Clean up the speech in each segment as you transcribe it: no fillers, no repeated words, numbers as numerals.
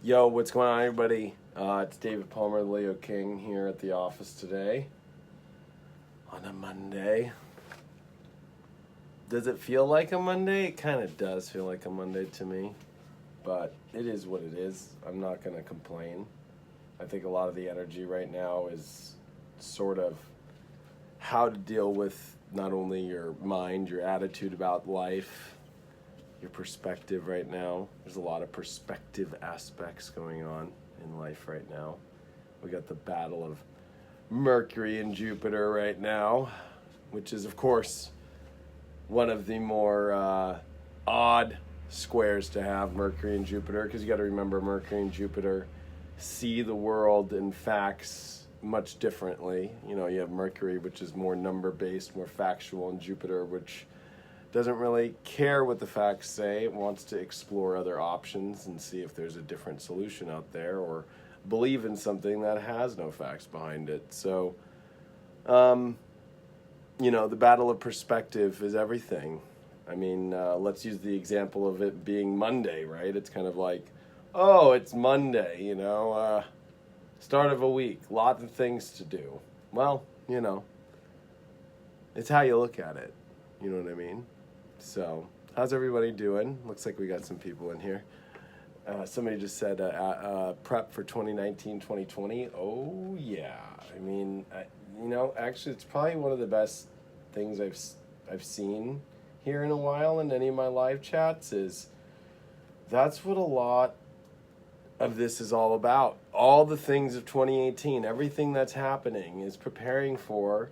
Yo, what's going on, everybody? It's David Palmer, Leo King, here at the office today on a Monday. Does it feel like a Monday? It kind of does feel like a Monday to me, but it is what it is. I'm not going to complain. I think a lot of the energy right now is sort of how to deal with not only your mind, your attitude about life, your perspective right now. There's a lot of perspective aspects going on in life right now. We got the battle of Mercury and Jupiter right now, which is, of course, one of the more odd squares to have, Mercury and Jupiter, because you got to remember Mercury and Jupiter see the world and facts much differently. You know, you have Mercury, which is more number-based, more factual, and Jupiter, which doesn't really care what the facts say. It wants to explore other options and see if there's a different solution out there, or believe in something that has no facts behind it. So, you know, the battle of perspective is everything. I mean, let's use the example of it being Monday, right? It's kind of like, oh, it's Monday, you know, start of a week, lots of things to do. Well, you know, it's how you look at it. You know what I mean? So, how's everybody doing? Looks like we got some people in here. Somebody just said prep for 2019, 2020. Oh, yeah. I mean, you know, actually, it's probably one of the best things I've seen here in a while in any of my live chats. Is that's what a lot of this is all about. All the things of 2018, everything that's happening is preparing for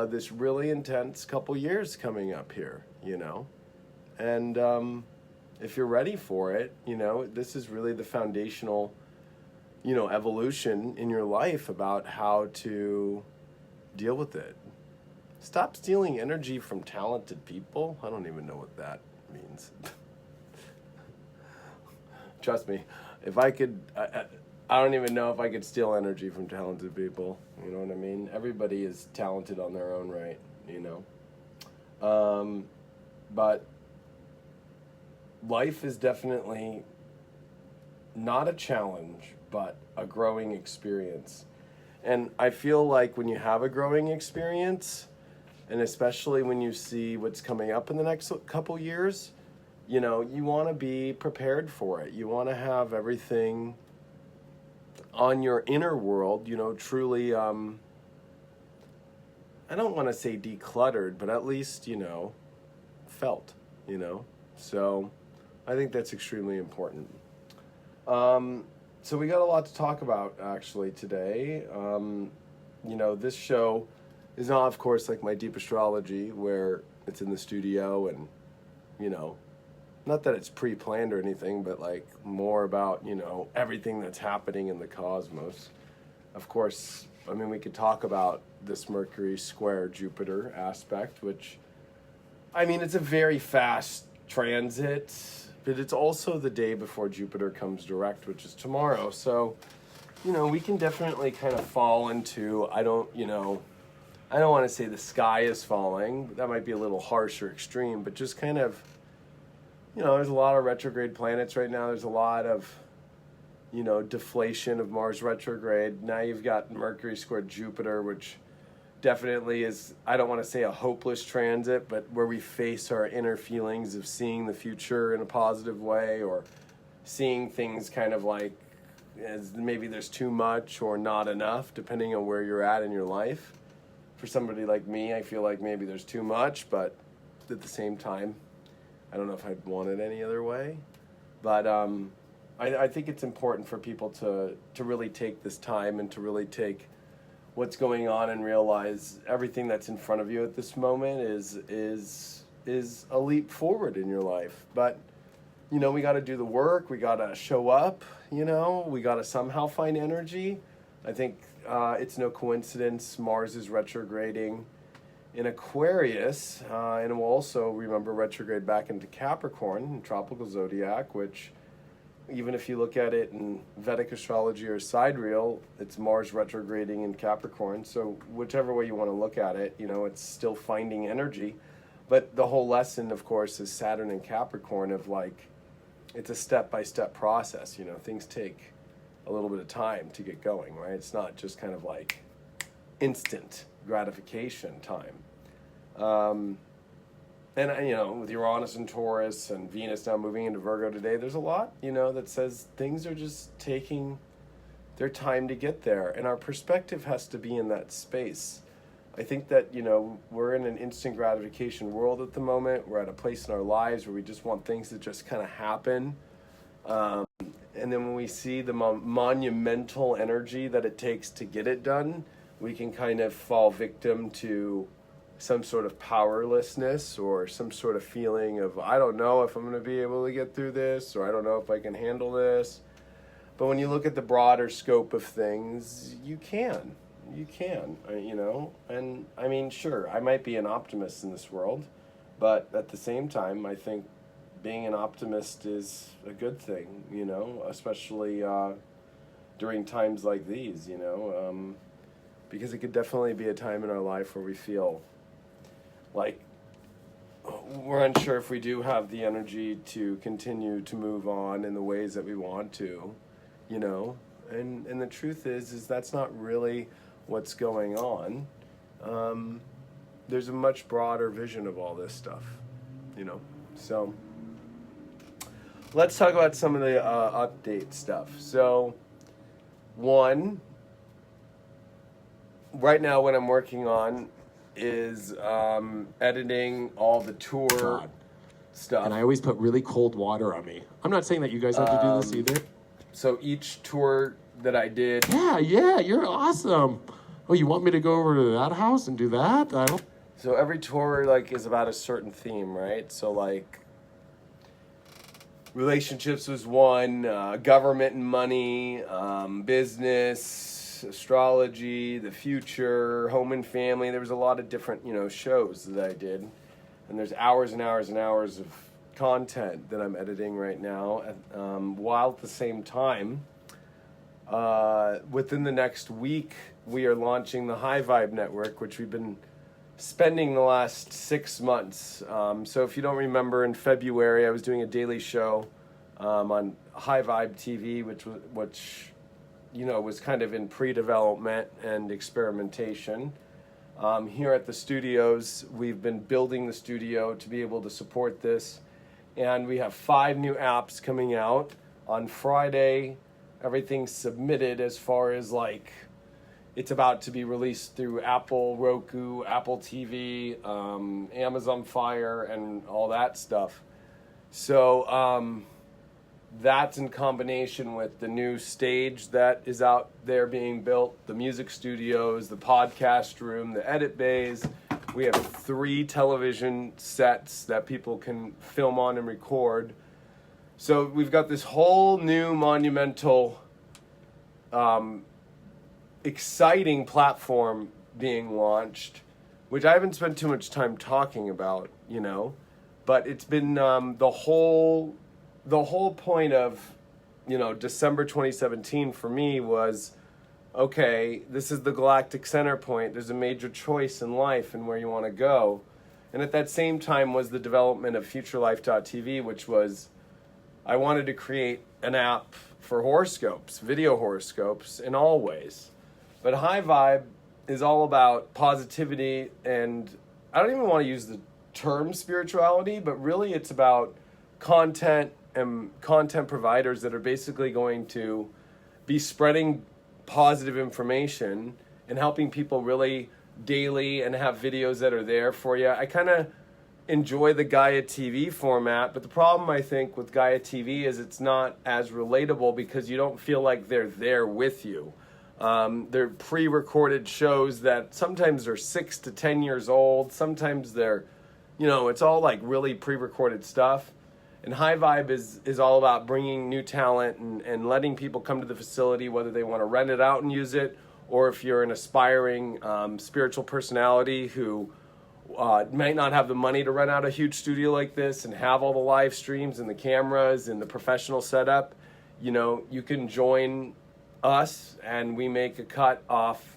this really intense couple years coming up here, you know. And if you're ready for it, you know, this is really the foundational, you know, evolution in your life about how to deal with it. Stop stealing energy from talented people. I don't even know what that means. Trust me, if I could, I don't even know if I could steal energy from talented people. You know what I mean? Everybody is talented on their own right, you know. But life is definitely not a challenge, but a growing experience. And I feel like when you have a growing experience, and especially when you see what's coming up in the next couple years, you know, you want to be prepared for it. You want to have everything on your inner world, you know, truly, I don't want to say decluttered, but at least, you know, felt, you know. So I think that's extremely important. So we got a lot to talk about actually today. You know, this show is not, of course, like my Deep Astrology, where it's in the studio and, you know, not that it's pre-planned or anything, but like more about, you know, everything that's happening in the cosmos. Of course, I mean, we could talk about this Mercury square Jupiter aspect, which, I mean, it's a very fast transit, but it's also the day before Jupiter comes direct, which is tomorrow. So, you know, we can definitely kind of fall into, I don't want to say the sky is falling. That might be a little harsh or extreme, but just kind of, you know, there's a lot of retrograde planets right now. There's a lot of, you know, deflation of Mars retrograde. Now you've got Mercury squared Jupiter, which definitely is, I don't want to say a hopeless transit, but where we face our inner feelings of seeing the future in a positive way, or seeing things kind of like as maybe there's too much or not enough, depending on where you're at in your life. For somebody like me, I feel like maybe there's too much, but at the same time, I don't know if I'd want it any other way. But I think it's important for people to really take this time and to really take what's going on and realize everything that's in front of you at this moment is a leap forward in your life. But, you know, we got to do the work. We got to show up, you know. We got to somehow find energy. I think it's no coincidence Mars is retrograding in Aquarius, and we'll also, remember, retrograde back into Capricorn, in tropical zodiac, which, even if you look at it in Vedic astrology or sidereal, it's Mars retrograding in Capricorn. So whichever way you want to look at it, you know, it's still finding energy. But the whole lesson, of course, is Saturn and Capricorn of like, it's a step-by-step process. You know, things take a little bit of time to get going, right? It's not just kind of like instant gratification time. And, you know, with Uranus and Taurus and Venus now moving into Virgo today, there's a lot, you know, that says things are just taking their time to get there. And our perspective has to be in that space. I think that, you know, we're in an instant gratification world at the moment. We're at a place in our lives where we just want things to just kind of happen. And then when we see the monumental energy that it takes to get it done, we can kind of fall victim to some sort of powerlessness or some sort of feeling of, I don't know if I'm going to be able to get through this, or I don't know if I can handle this. But when you look at the broader scope of things, you can, you know. And I mean, sure, I might be an optimist in this world, but at the same time, I think being an optimist is a good thing, you know, especially during times like these, you know, because it could definitely be a time in our life where we feel like we're unsure if we do have the energy to continue to move on in the ways that we want to, you know. And the truth is that's not really what's going on. There's a much broader vision of all this stuff, you know. So let's talk about some of the update stuff. So one, right now what I'm working on is editing all the tour stuff. And I always put really cold water on me. I'm not saying that you guys have to do this either. So each tour that I did... Yeah, you're awesome. Oh, you want me to go over to that house and do that? I don't... So every tour, like, is about a certain theme, right? So, like, relationships was one, government and money, business, astrology, the future, home and family. There was a lot of different, you know, shows that I did. And there's hours and hours and hours of content that I'm editing right now. While at the same time, within the next week, we are launching the High Vibe Network, which we've been spending the last 6 months. So if you don't remember, in February, I was doing a daily show on High Vibe TV, which you know, was kind of in pre-development and experimentation. Here at the studios, we've been building the studio to be able to support this. And we have 5 new apps coming out. On Friday, everything's submitted as far as, like, it's about to be released through Apple, Roku, Apple TV, Amazon Fire, and all that stuff. So, that's in combination with the new stage that is out there being built, the music studios, the podcast room, the edit bays. We have 3 television sets that people can film on and record. So we've got this whole new monumental, exciting platform being launched, which I haven't spent too much time talking about, you know, but it's been the whole point of, you know, December 2017 for me was, okay, this is the galactic center point. There's a major choice in life and where you want to go. And at that same time was the development of FutureLife.tv, which was, I wanted to create an app for horoscopes, video horoscopes in all ways. But High Vibe is all about positivity, and I don't even want to use the term spirituality, but really it's about content and content providers that are basically going to be spreading positive information and helping people really daily and have videos that are there for you. I kind of enjoy the Gaia TV format, but the problem I think with Gaia TV is it's not as relatable because you don't feel like they're there with you. They're pre-recorded shows that sometimes are 6 to 10 years old. Sometimes they're, you know, it's all like really pre-recorded stuff. And High Vibe is all about bringing new talent and letting people come to the facility, whether they want to rent it out and use it, or if you're an aspiring spiritual personality who might not have the money to rent out a huge studio like this and have all the live streams and the cameras and the professional setup, you know, you can join us and we make a cut off,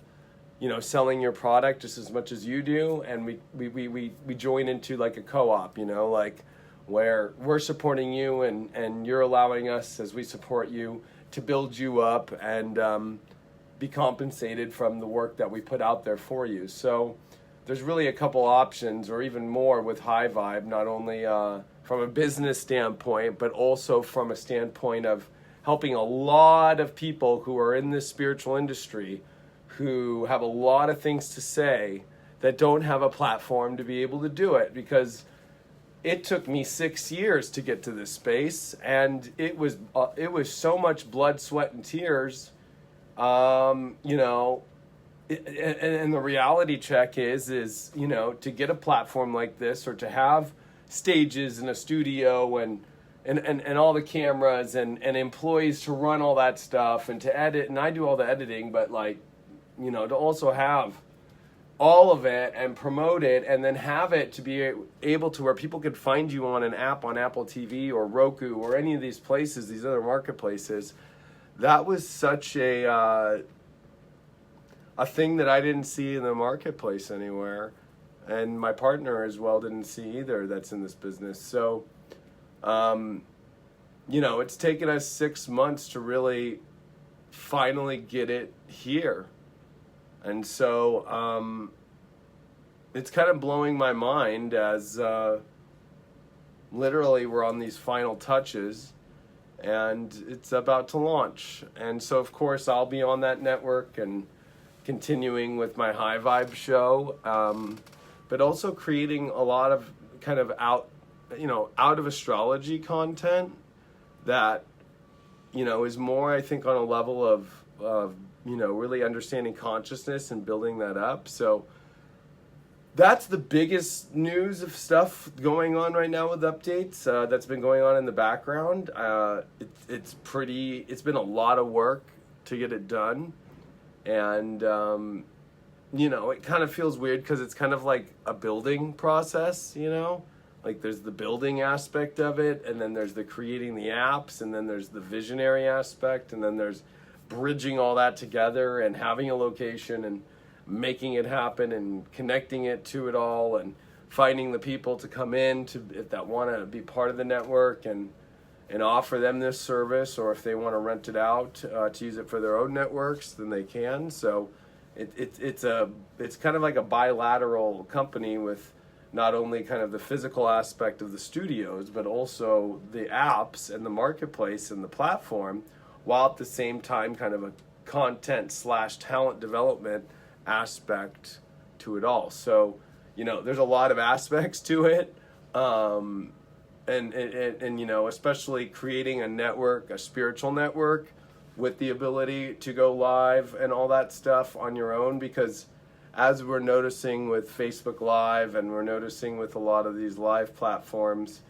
you know, selling your product just as much as you do. And we join into like a co-op, you know, like where we're supporting you and you're allowing us, as we support you, to build you up and be compensated from the work that we put out there for you. So there's really a couple options, or even more, with High Vibe, not only from a business standpoint, but also from a standpoint of helping a lot of people who are in this spiritual industry who have a lot of things to say that don't have a platform to be able to do it, because it took me 6 years to get to this space, and it was so much blood, sweat, and tears. You know, and the reality check is you know, to get a platform like this, or to have stages in a studio and all the cameras and employees to run all that stuff and to edit, and I do all the editing, but like, you know, to also have all of it and promote it, and then have it to be able to where people could find you on an app on Apple TV or Roku or any of these places, these other marketplaces. That was such a thing that I didn't see in the marketplace anywhere, and my partner as well didn't see either, that's in this business. So you know, it's taken us 6 months to really finally get it here. And so it's kind of blowing my mind as literally we're on these final touches and it's about to launch. And so, of course, I'll be on that network and continuing with my High Vibe show, but also creating a lot of kind of out of astrology content that, you know, is more, I think, on a level of you know, really understanding consciousness and building that up. So that's the biggest news of stuff going on right now with updates that's been going on in the background. It's been a lot of work to get it done. And, you know, it kind of feels weird because it's kind of like a building process, you know? Like there's the building aspect of it, and then there's the creating the apps, and then there's the visionary aspect, and then there's bridging all that together and having a location and making it happen and connecting it to it all and finding the people to come in to, if that want to be part of the network and offer them this service, or if they want to rent it out to use it for their own networks, then they can. So it's kind of like a bilateral company with not only kind of the physical aspect of the studios, but also the apps and the marketplace and the platform, while at the same time kind of a content/talent development aspect to it all. So, you know, there's a lot of aspects to it. And you know, especially creating a network, a spiritual network with the ability to go live and all that stuff on your own, because as we're noticing with Facebook Live and we're noticing with a lot of these live platforms,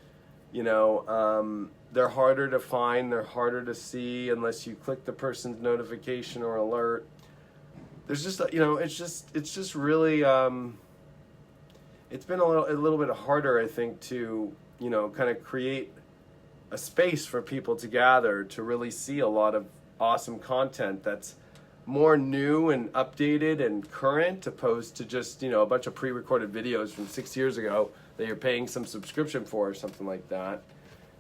you know, they're harder to find, they're harder to see unless you click the person's notification or alert. There's just, you know, it's just really, it's been a little bit harder, I think, to, you know, kind of create a space for people to gather to really see a lot of awesome content that's more new and updated and current, opposed to just, you know, a bunch of pre-recorded videos from 6 years ago that you're paying some subscription for or something like that.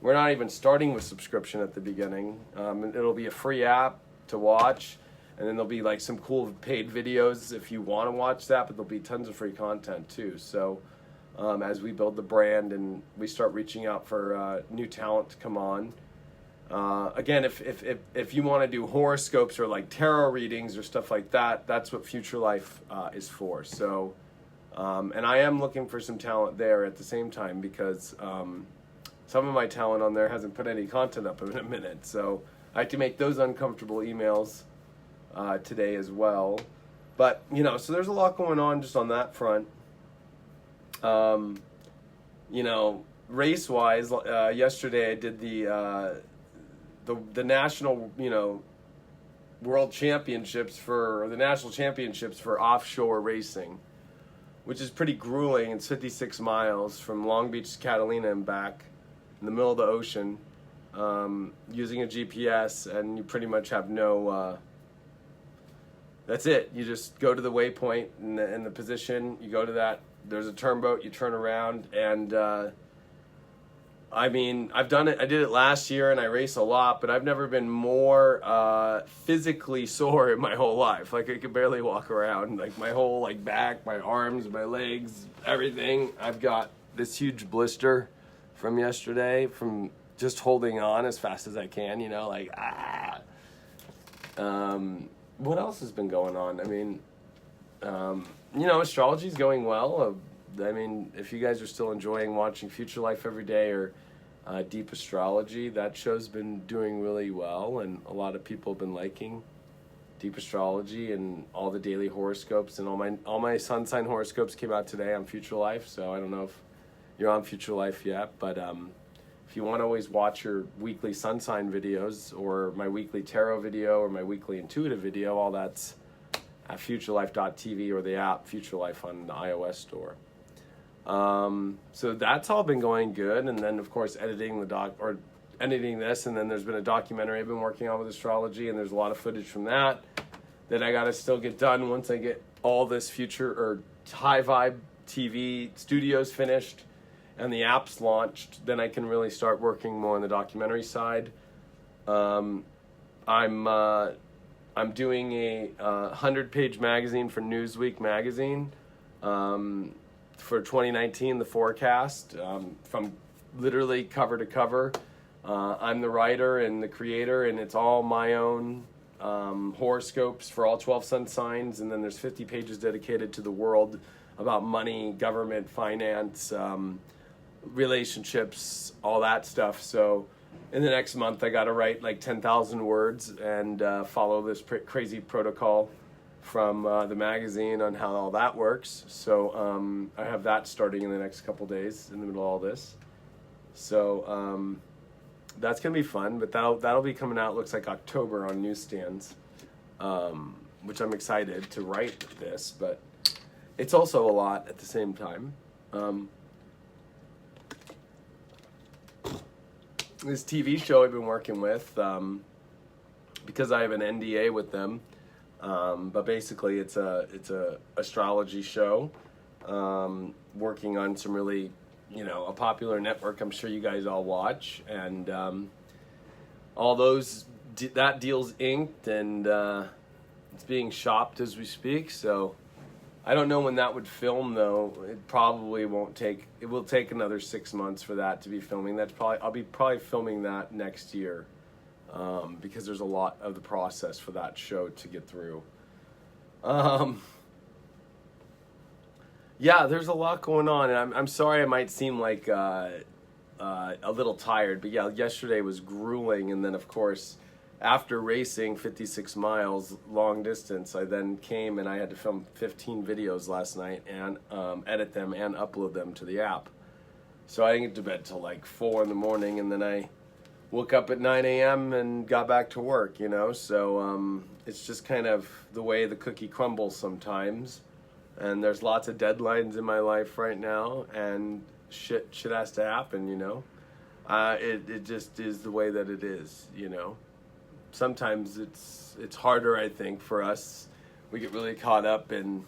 We're not even starting with subscription at the beginning. It'll be a free app to watch, and then there'll be like some cool paid videos if you want to watch that, but there'll be tons of free content too. So as we build the brand and we start reaching out for new talent to come on, again, if you want to do horoscopes or like tarot readings or stuff like that, that's what Future Life is for. So, and I am looking for some talent there at the same time, because some of my talent on there hasn't put any content up in a minute. So I have to make those uncomfortable emails today as well. But, you know, so there's a lot going on just on that front. You know, race-wise, yesterday I did the national, you know, world championships for, or the national championships for offshore racing, which is pretty grueling. It's 56 miles from Long Beach to Catalina and back in the middle of the ocean, using a GPS, and you pretty much have no, that's it. You just go to the waypoint in the position, you go to that, there's a turnboat, you turn around, and I mean, I've done it. I did it last year, and I race a lot, but I've never been more physically sore in my whole life. Like I could barely walk around. Like my whole like back, my arms, my legs, everything. I've got this huge blister from yesterday from just holding on as fast as I can. You know, like ah. What else has been going on? I mean, you know, astrology's going well. I mean, if you guys are still enjoying watching Future Life every day or Deep Astrology, that show's been doing really well, and a lot of people have been liking Deep Astrology and all the daily horoscopes, and all my sun sign horoscopes came out today on Future Life. So I don't know if you're on Future Life yet, but if you want to always watch your weekly sun sign videos or my weekly tarot video or my weekly intuitive video, all that's at futurelife.tv or the app Future Life on the iOS store. So that's all been going good, and then of course editing this, and then there's been a documentary I've been working on with astrology, and there's a lot of footage from that I gotta still get done once I get all this future or high vibe TV studios finished and the apps launched. Then I can really start working more on the documentary side. I'm doing a 100-page magazine for Newsweek magazine. For 2019, the forecast, from literally cover to cover. I'm the writer and the creator, and it's all my own horoscopes for all 12 sun signs, and then there's 50 pages dedicated to the world about money, government, finance, relationships, all that stuff. So in the next month, I got to write like 10,000 words and follow this crazy protocol from the magazine on how all that works. So I have that starting in the next couple days in the middle of all this. So that's gonna be fun, but that'll be coming out, looks like October on newsstands, which I'm excited to write this, but it's also a lot at the same time. This TV show I've been working with, because I have an NDA with them. But basically it's a astrology show, working on some really, you know, a popular network I'm sure you guys all watch, and all those that deal's inked, and it's being shopped as we speak. So I don't know when that would film though. It probably won't take. It will take another 6 months for that to be filming. I'll be probably filming that next year. Because there's a lot of the process for that show to get through. Yeah, there's a lot going on, and I'm sorry I might seem like a little tired, but yeah, yesterday was grueling, and then of course, after racing 56 miles long distance, I then came and I had to film 15 videos last night and edit them and upload them to the app. So I didn't get to bed till like 4 in the morning, and then I woke up at 9 a.m. and got back to work, you know, so it's just kind of the way the cookie crumbles sometimes, and there's lots of deadlines in my life right now, and shit has to happen, you know. It just is the way that it is, you know. Sometimes it's harder, I think, for us. We get really caught up in,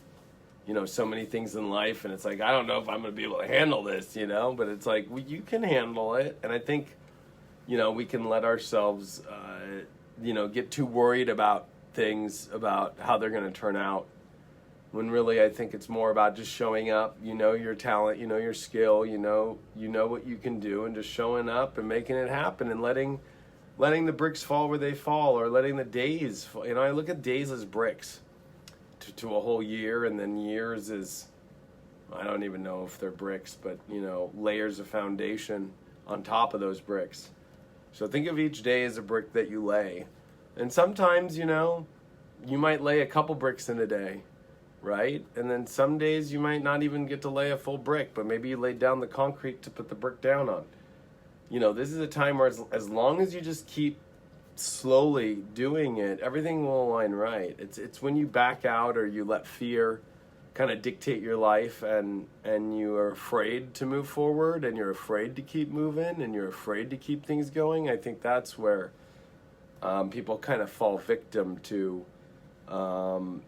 you know, so many things in life, and it's like, I don't know if I'm going to be able to handle this, you know, but it's like, well, you can handle it, and I think, you know, we can let ourselves, you know, get too worried about things, about how they're going to turn out, when really I think it's more about just showing up. You know your talent, you know your skill, you know what you can do, and just showing up and making it happen, and letting the bricks fall where they fall, or letting the days fall. You know, I look at days as bricks to a whole year, and then years as, I don't even know if they're bricks, but, you know, layers of foundation on top of those bricks. So think of each day as a brick that you lay. And sometimes, you know, you might lay a couple bricks in a day, right? And then some days you might not even get to lay a full brick, but maybe you laid down the concrete to put the brick down on. You know, this is a time where as long as you just keep slowly doing it, everything will align right. It's when you back out, or you let fear kind of dictate your life, and you are afraid to move forward, and you're afraid to keep moving, and you're afraid to keep things going. I think that's where people kind of fall victim to not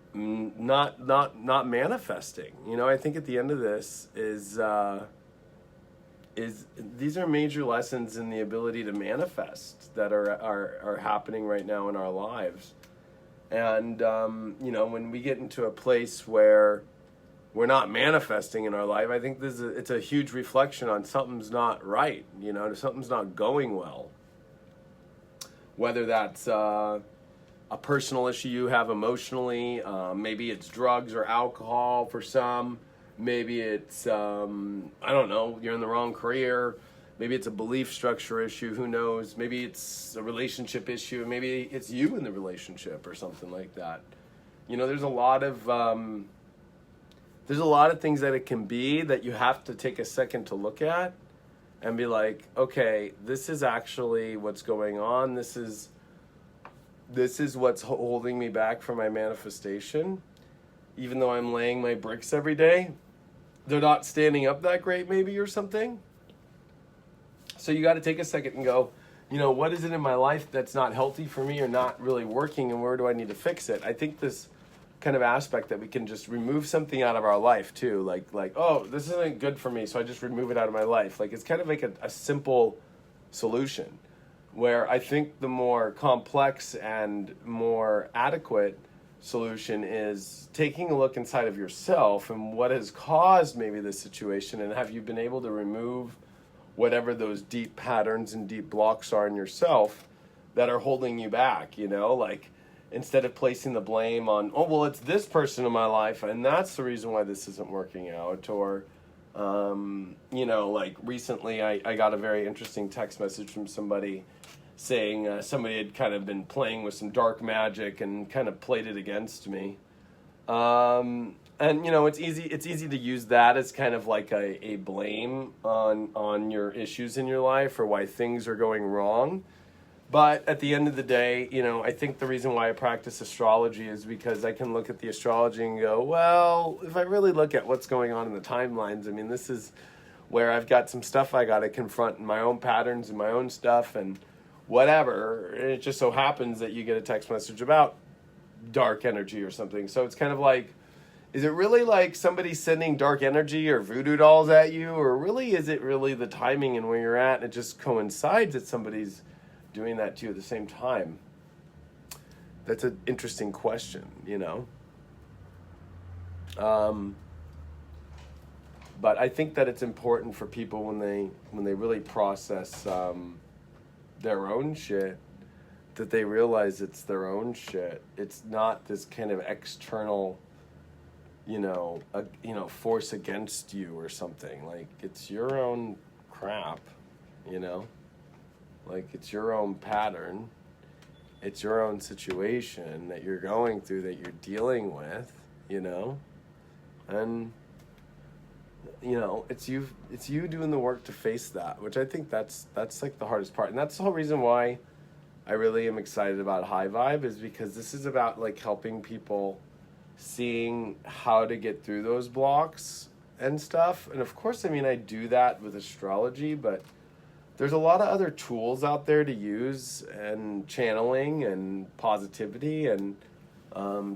manifesting. You know, I think at the end of this is is these are major lessons in the ability to manifest that are happening right now in our lives. And, when we get into a place where we're not manifesting in our life, I think it's a huge reflection on something's not right, something's not going well. Whether that's a personal issue you have emotionally, maybe it's drugs or alcohol for some, maybe it's, I don't know, you're in the wrong career, maybe it's a belief structure issue, who knows, maybe it's a relationship issue, maybe it's you in the relationship or something like that. There's a lot of things that it can be that you have to take a second to look at and be like, okay, this is actually what's going on. This is what's holding me back from my manifestation. Even though I'm laying my bricks every day, they're not standing up that great maybe or something. So you got to take a second and go, what is it in my life that's not healthy for me or not really working, and where do I need to fix it? I think this kind of aspect that we can just remove something out of our life too, like oh, this isn't good for me, so I just remove it out of my life. Like, it's kind of like a simple solution, where I think the more complex and more adequate solution is taking a look inside of yourself and what has caused maybe this situation, and have you been able to remove whatever those deep patterns and deep blocks are in yourself that are holding you back, like, instead of placing the blame on, oh, well, it's this person in my life and that's the reason why this isn't working out. Or, like recently I got a very interesting text message from somebody saying somebody had kind of been playing with some dark magic and kind of played it against me. And, it's easy to use that as kind of like a blame on your issues in your life or why things are going wrong. But at the end of the day, I think the reason why I practice astrology is because I can look at the astrology and go, well, if I really look at what's going on in the timelines, this is where I've got some stuff I got to confront in my own patterns and my own stuff and whatever. And it just so happens that you get a text message about dark energy or something. So it's kind of like, is it really like somebody sending dark energy or voodoo dolls at you? Or really, is it really the timing and where you're at? And it just coincides that somebody's doing that to you at the same time? That's an interesting question, but I think that it's important for people when they really process their own shit, that they realize it's their own shit. It's not this kind of external force against you or something. Like, it's your own crap, Like, it's your own pattern. It's your own situation that you're going through, that you're dealing with, And, it's you doing the work to face that, which I think that's like the hardest part. And that's the whole reason why I really am excited about High Vibe, is because this is about, like, helping people seeing how to get through those blocks and stuff. And of course, I do that with astrology, but there's a lot of other tools out there to use, and channeling and positivity and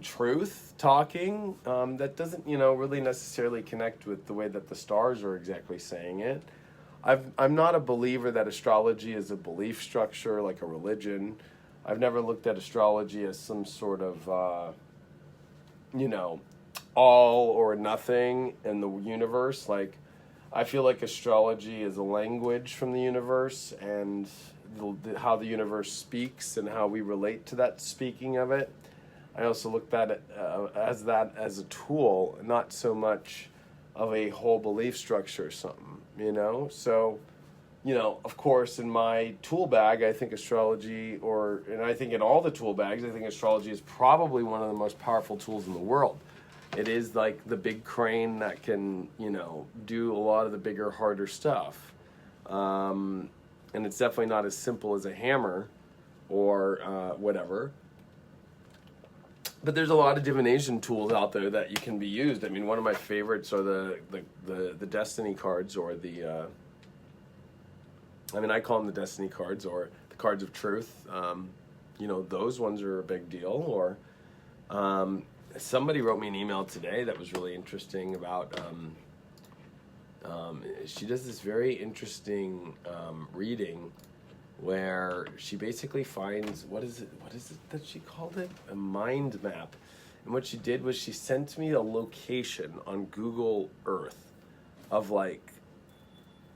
truth talking that doesn't, really necessarily connect with the way that the stars are exactly saying it. I'm not a believer that astrology is a belief structure, like a religion. I've never looked at astrology as some sort of, all or nothing in the universe. Like, I feel like astrology is a language from the universe, and how the universe speaks and how we relate to that speaking of it. I also looked at it as a tool, not so much of a whole belief structure or something, So, of course, in my tool bag, I think astrology, and I think in all the tool bags, I think astrology is probably one of the most powerful tools in the world. It is like the big crane that can, do a lot of the bigger, harder stuff. And it's definitely not as simple as a hammer or whatever. But there's a lot of divination tools out there that you can be used. One of my favorites are the destiny cards, or I call them the destiny cards, or the cards of truth. Those ones are a big deal. Or somebody wrote me an email today that was really interesting about She does this very interesting reading where she basically finds, what is it that she called it? A mind map. And what she did was she sent me a location on Google Earth of like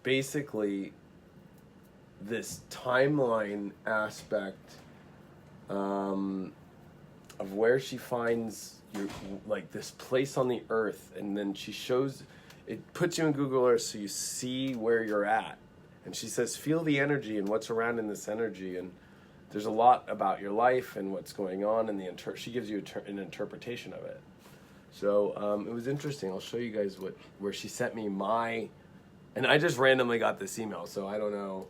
basically this timeline aspect of where she finds your, like this place on the earth, and then she shows it, puts you in Google Earth so you see where you're at. And she says, feel the energy and what's around in this energy. And there's a lot about your life and what's going on. And she gives you an interpretation of it. So it was interesting. I'll show you guys where she sent me and I just randomly got this email. So I don't know,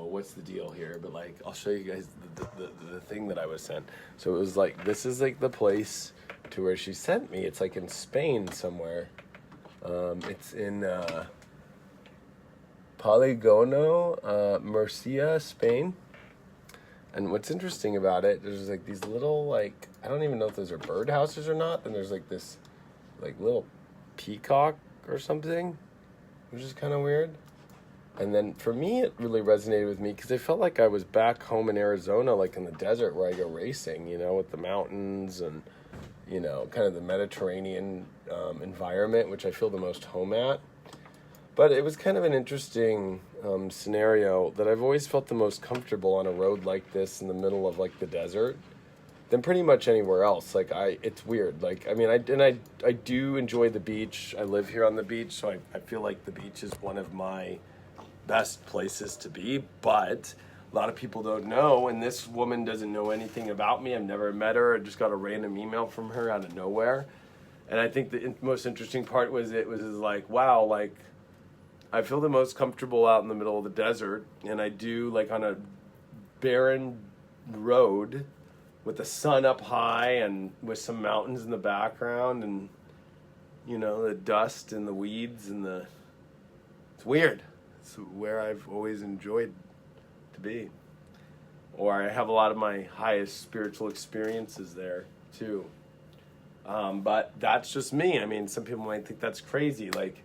what's the deal here. But like, I'll show you guys the thing that I was sent. So it was like, this is like the place to where she sent me. It's like in Spain somewhere. It's in Polygono, Murcia, Spain. And what's interesting about it, there's like these little, like, I don't even know if those are birdhouses or not. And there's like this like little peacock or something, which is kind of weird. And then for me, it really resonated with me because I felt like I was back home in Arizona, like in the desert where I go racing, with the mountains and, kind of the Mediterranean environment, which I feel the most home at. But it was kind of an interesting scenario that I've always felt the most comfortable on a road like this in the middle of like the desert than pretty much anywhere else. Like it's weird. Like, I mean, I do enjoy the beach. I live here on the beach, so I feel like the beach is one of my best places to be, but a lot of people don't know, and this woman doesn't know anything about me. I've never met her. I just got a random email from her out of nowhere. And I think the most interesting part was like, wow, like I feel the most comfortable out in the middle of the desert, and I do like on a barren road with the sun up high and with some mountains in the background and the dust and the weeds and it's weird. It's where I've always enjoyed to be. Or I have a lot of my highest spiritual experiences there too. But that's just me. I mean, some people might think that's crazy. Like,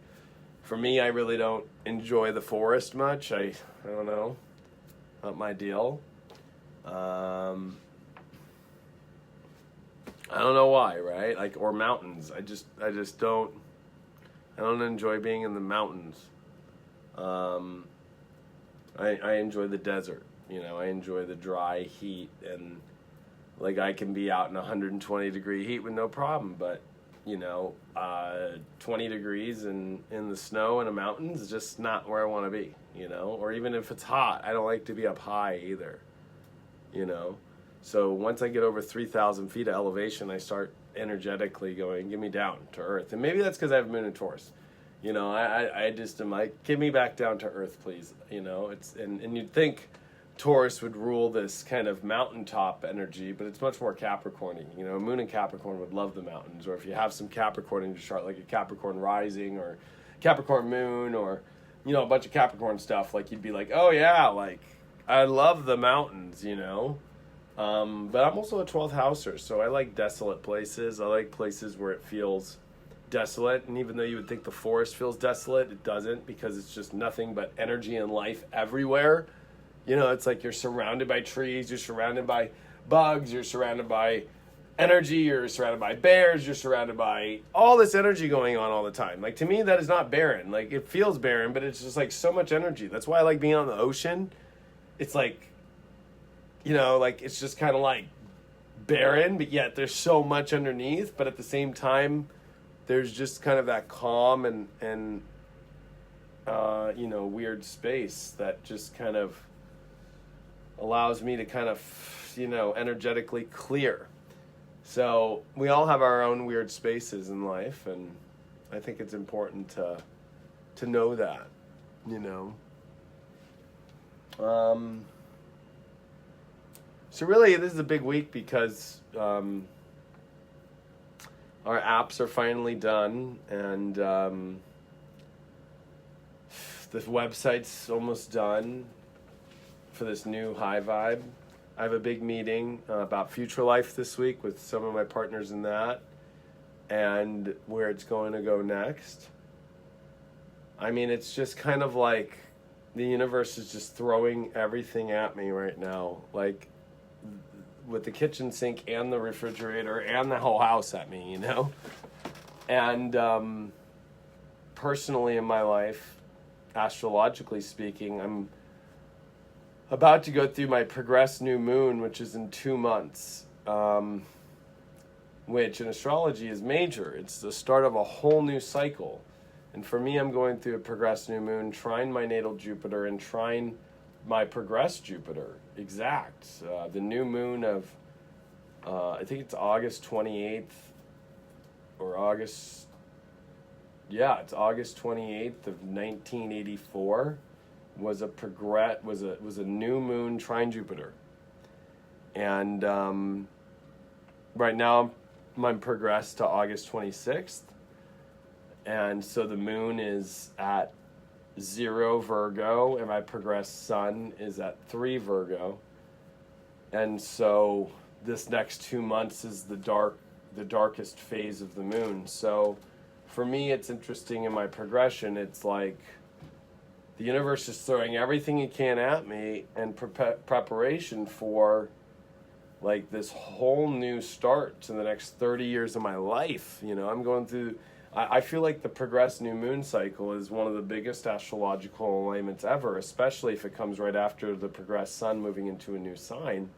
for me, I really don't enjoy the forest much. I don't know. Not my deal. I don't know why, right? Like, or mountains. I just don't enjoy being in the mountains. I enjoy the desert. I enjoy the dry heat, and like I can be out in 120 degree heat with no problem, but 20 degrees in the snow in the mountains is just not where I want to be, or even if it's hot, I don't like to be up high either, so once I get over 3,000 feet of elevation, I start energetically going, give me down to earth. And maybe that's because I have moon in Taurus. I just am like, give me back down to earth, please. It's and you'd think Taurus would rule this kind of mountaintop energy, but it's much more Capricorn-y. Moon in Capricorn would love the mountains. Or if you have some Capricorn in your chart, like a Capricorn rising or Capricorn moon or, a bunch of Capricorn stuff, like you'd be like, oh yeah, like I love the mountains, But I'm also a 12th houser, so I like desolate places. I like places where it feels desolate, and even though you would think the forest feels desolate, it doesn't, because it's just nothing but energy and life everywhere. It's like you're surrounded by trees, you're surrounded by bugs, you're surrounded by energy, you're surrounded by bears, you're surrounded by all this energy going on all the time. Like, to me, that is not barren. Like, it feels barren, but it's just like so much energy. That's why I like being on the ocean. It's like, like it's just kind of like barren, but yet there's so much underneath. But at the same time, there's just kind of that calm and weird space that just kind of allows me to kind of, energetically clear. So we all have our own weird spaces in life, and I think it's important to know that, So really, this is a big week because our apps are finally done, and the website's almost done for this new High Vibe. I have a big meeting about future life this week with some of my partners in that, and where it's going to go next. I mean, it's just kind of like the universe is just throwing everything at me right now, like with the kitchen sink and the refrigerator and the whole house at me, you know? And personally in my life, astrologically speaking, I'm about to go through my progressed new moon, which is in 2 months, which in astrology is major. It's the start of a whole new cycle. And for me, I'm going through a progressed new moon, trine my natal Jupiter and trine my progressed Jupiter, exact. The new moon of, I think it's August 28th or August, yeah, it's August 28th of 1984 was a new moon trine Jupiter. And right now I'm progressed to August 26th. And so the moon is at 0 Virgo, and my progressed sun is at 3 Virgo. And so this next 2 months is the darkest phase of the moon. So for me, it's interesting in my progression. It's like the universe is throwing everything it can at me in preparation for like this whole new start to the next 30 years of my life. You know, I'm going through, I feel like the progressed new moon cycle is one of the biggest astrological alignments ever, especially if it comes right after the progressed sun moving into a new sign.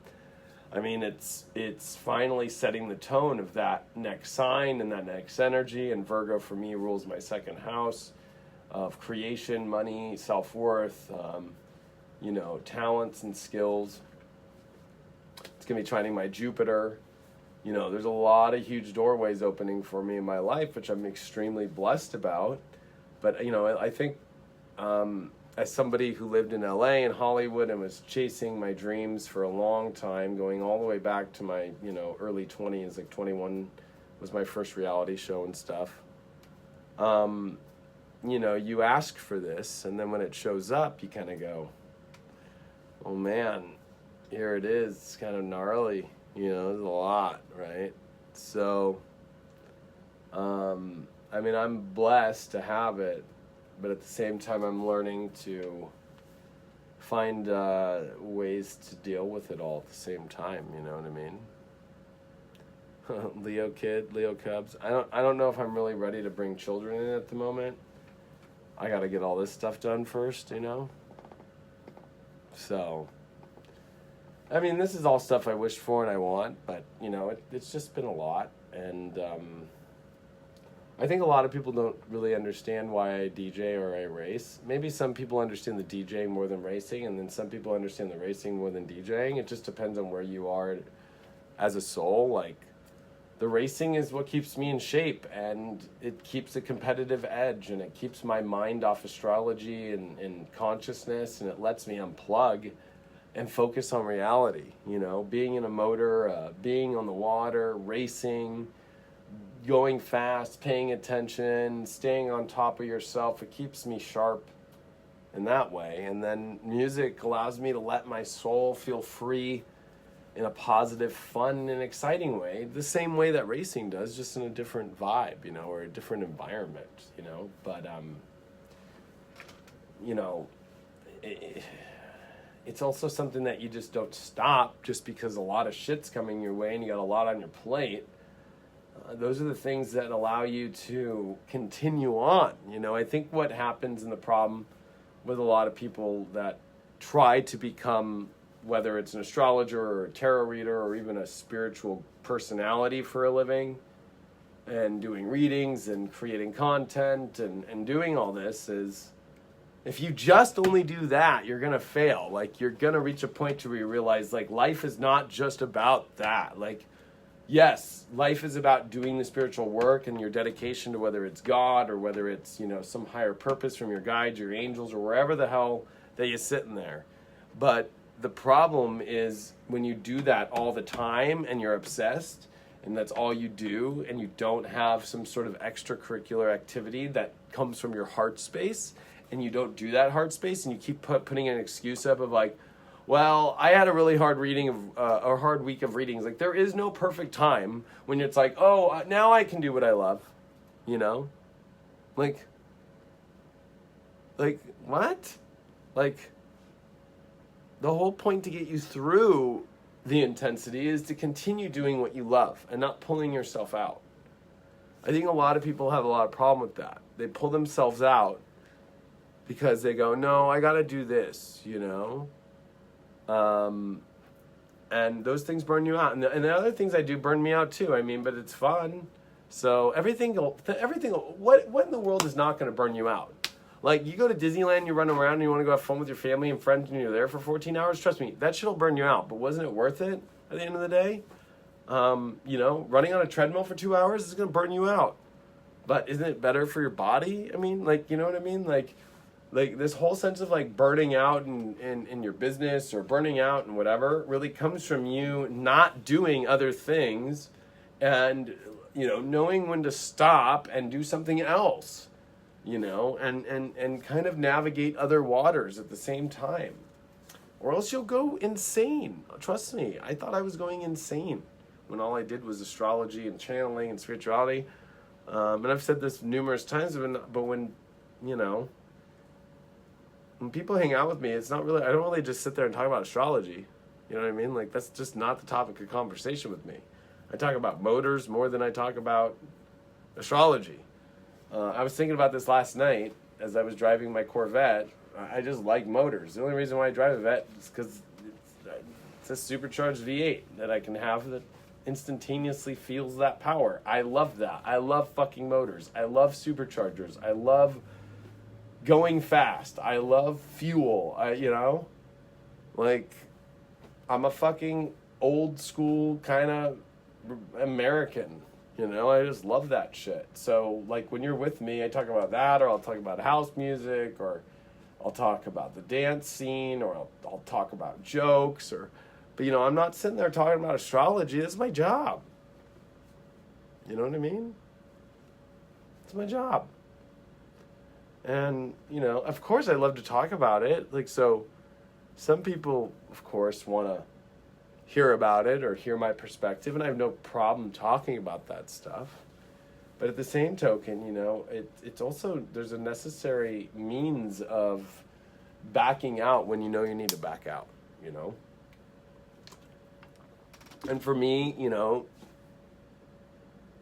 I mean, it's finally setting the tone of that next sign and that next energy, and Virgo for me rules my second house of creation, money, self-worth, you know, talents and skills. It's going to be trining my Jupiter. You know, there's a lot of huge doorways opening for me in my life, which I'm extremely blessed about. But, you know, I think as somebody who lived in LA and Hollywood and was chasing my dreams for a long time, going all the way back to my, you know, early 20s, like 21 was my first reality show and stuff. You know, you ask for this, and then when it shows up, you kind of go, oh man, here it is. It's kind of gnarly. You know, there's a lot, right? So, I mean, I'm blessed to have it, but at the same time, I'm learning to find ways to deal with it all at the same time. You know what I mean? Leo kid, Leo Cubs. I don't know if I'm really ready to bring children in at the moment. I got to get all this stuff done first, you know? So, I mean, this is all stuff I wished for and I want, but, you know, it's just been a lot. And I think a lot of people don't really understand why I DJ or I race. Maybe some people understand the DJing more than racing, and then some people understand the racing more than DJing. It just depends on where you are as a soul. Like, the racing is what keeps me in shape, and it keeps a competitive edge, and it keeps my mind off astrology and consciousness, and it lets me unplug and focus on reality. You know, being in a motor, being on the water, racing, going fast, paying attention, staying on top of yourself, it keeps me sharp in that way. And then music allows me to let my soul feel free in a positive, fun, and exciting way, the same way that racing does, just in a different vibe, you know, or a different environment, you know. But, you know, it's also something that you just don't stop just because a lot of shit's coming your way and you got a lot on your plate. Those are the things that allow you to continue on. You know, I think what happens in the problem with a lot of people that try to become, whether it's an astrologer or a tarot reader or even a spiritual personality for a living, and doing readings and creating content and doing all this, is if you just only do that, you're going to fail. Like, you're going to reach a point where you realize, like, life is not just about that. Like, yes, life is about doing the spiritual work and your dedication to whether it's God or whether it's, you know, some higher purpose from your guides, your angels, or wherever the hell that you're sitting there. But the problem is when you do that all the time and you're obsessed and that's all you do, and you don't have some sort of extracurricular activity that comes from your heart space, and you don't do that heart space, and you keep putting an excuse up of like, well, I had a really hard reading of a hard week of readings. Like, there is no perfect time when it's like, oh, now I can do what I love, you know? Like, Like, what? Like, the whole point to get you through the intensity is to continue doing what you love and not pulling yourself out. I think a lot of people have a lot of problem with that. They pull themselves out because they go, no, I got to do this, you know? And those things burn you out. And the other things I do burn me out too. I mean, but it's fun. So what in the world is not going to burn you out? Like, you go to Disneyland, you run around, and you want to go have fun with your family and friends, and you're there for 14 hours. Trust me, that shit'll burn you out. But wasn't it worth it at the end of the day? You know, running on a treadmill for 2 hours is going to burn you out. But isn't it better for your body? I mean, like, you know what I mean? Like this whole sense of like burning out in your business or burning out and whatever really comes from you not doing other things and, you know, knowing when to stop and do something else, you know, and kind of navigate other waters at the same time. Or else you'll go insane. Trust me, I thought I was going insane when all I did was astrology and channeling and spirituality. And I've said this numerous times, but when, you know, when people hang out with me, it's not really, I don't really just sit there and talk about astrology. You know what I mean? Like, that's just not the topic of conversation with me. I talk about motors more than I talk about astrology. I was thinking about this last night as I was driving my Corvette. I just like motors. The only reason why I drive a Vette is because it's a supercharged V8 that I can have that instantaneously feels that power. I love that. I love fucking motors. I love superchargers. I love going fast. I love fuel. You know? Like, I'm a fucking old school kind of American. You know, I just love that shit. So, like, when you're with me, I talk about that, or I'll talk about house music, or I'll talk about the dance scene, or I'll talk about jokes, but, you know, I'm not sitting there talking about astrology. That's my job. You know what I mean? It's my job. And, you know, of course I love to talk about it. Like, so some people, of course, want to hear about it or hear my perspective, and I have no problem talking about that stuff. But at the same token, you know, it's also, there's a necessary means of backing out when you know you need to back out, you know? And for me, you know,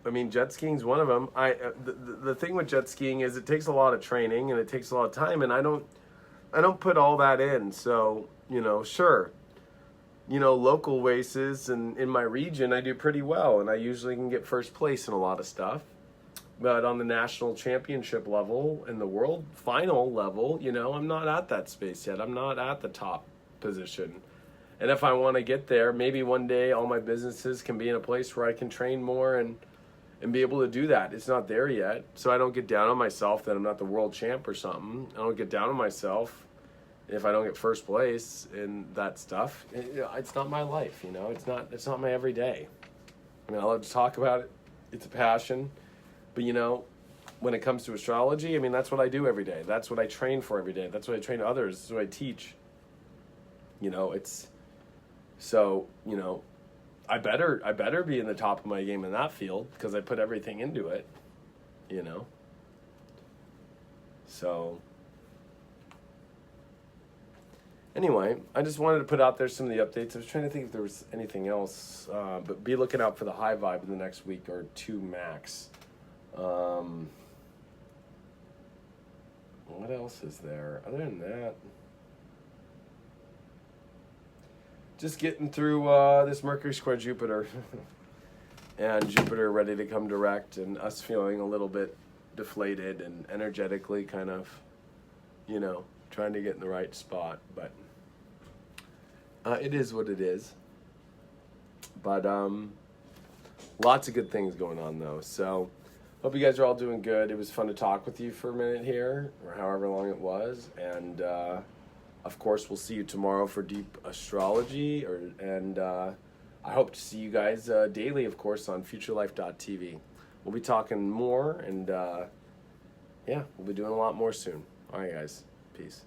I mean, jet skiing's one of them. The thing with jet skiing is it takes a lot of training and it takes a lot of time, and I don't put all that in. So, you know, sure, you know, local races and in my region, I do pretty well, and I usually can get first place in a lot of stuff. But on the national championship level and the world final level, you know, I'm not at that space yet. I'm not at the top position. And if I want to get there, maybe one day all my businesses can be in a place where I can train more and be able to do that. It's not there yet. So I don't get down on myself that I'm not the world champ or something. I don't get down on myself if I don't get first place in that stuff. It's not my life, you know. It's not my everyday. I mean, I love to talk about it. It's a passion. But, you know, when it comes to astrology, I mean, that's what I do every day. That's what I train for every day. That's what I train others. That's what I teach. You know, it's... So, you know, I better be in the top of my game in that field because I put everything into it, you know. So, anyway, I just wanted to put out there some of the updates. I was trying to think if there was anything else, but be looking out for the high vibe in the next week or two max. What else is there? Other than that, just getting through this Mercury square Jupiter and Jupiter ready to come direct and us feeling a little bit deflated and energetically kind of, you know, trying to get in the right spot. But it is what it is. But lots of good things going on though. So hope you guys are all doing good. It was fun to talk with you for a minute here, or however long it was. And of course, we'll see you tomorrow for Deep Astrology, and I hope to see you guys daily, of course, on futurelife.tv. We'll be talking more, and yeah, we'll be doing a lot more soon. All right, guys. Peace.